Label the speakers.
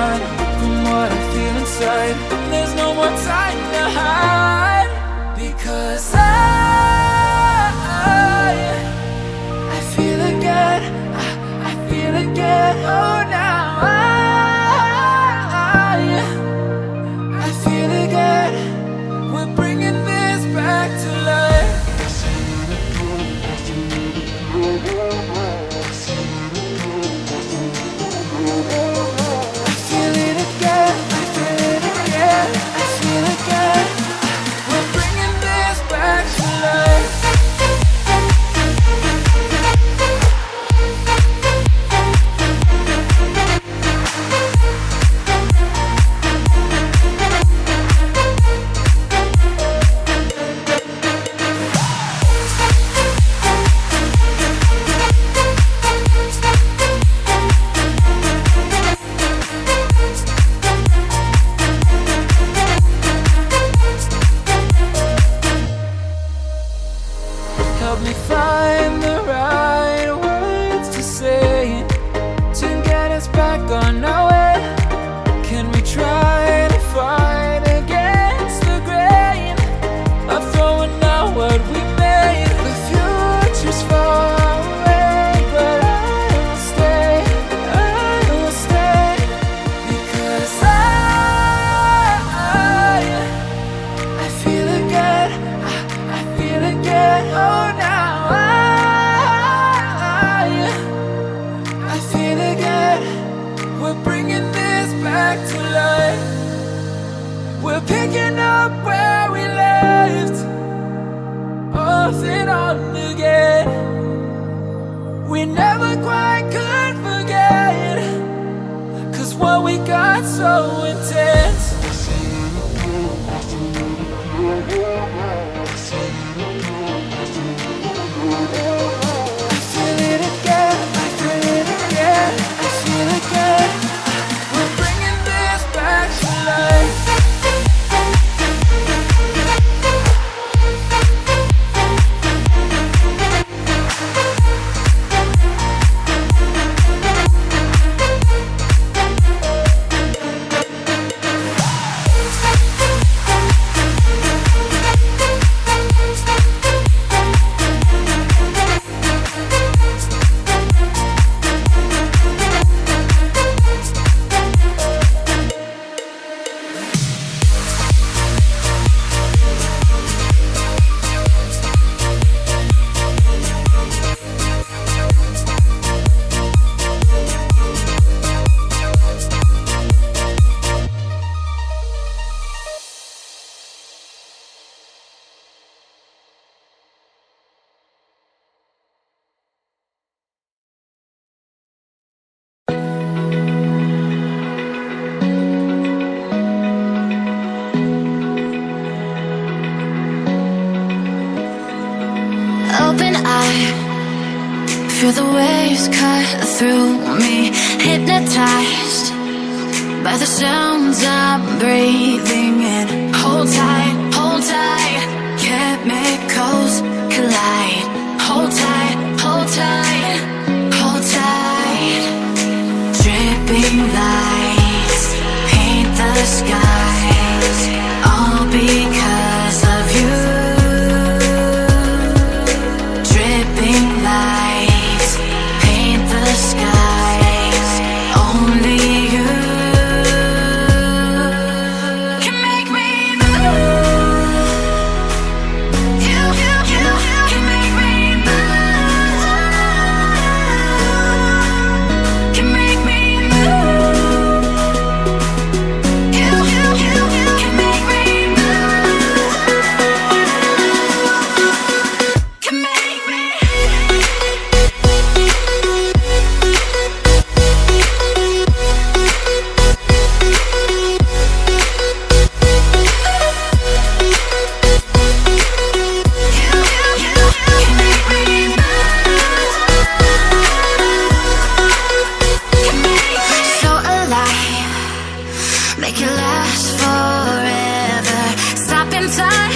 Speaker 1: run from what I feel inside. There's no more time to hide, because I feel again, I feel again. Oh, now I feel again. We're bringing this back to life. I feel it again, I feel it again, I feel again. We're bringing this back to life. Help me find the right words to say to get us back on our way. Can we try to fight against the grain of throwing out what we made? The future's far away, but I will stay, because I feel again, I feel again. Oh, now I feel again. We're bringing this back to life. We're picking up where we left off and on again. We never quite could forget, 'cause what we got so intense. I feel it again, I feel it again, I feel again. We're bringing this back to life.
Speaker 2: Open eye, feel the waves cut through me, hypnotized by the sounds I'm breathing in. Hold tight, chemicals collide. Hold tight, hold tight, hold tight. Dripping lights paint the skies, all because of you. Dripping lights paint the skies, only you can make me move. You can make me move. Can make me move. You can make me move. Can make me. So alive, make it last forever. Stop in time,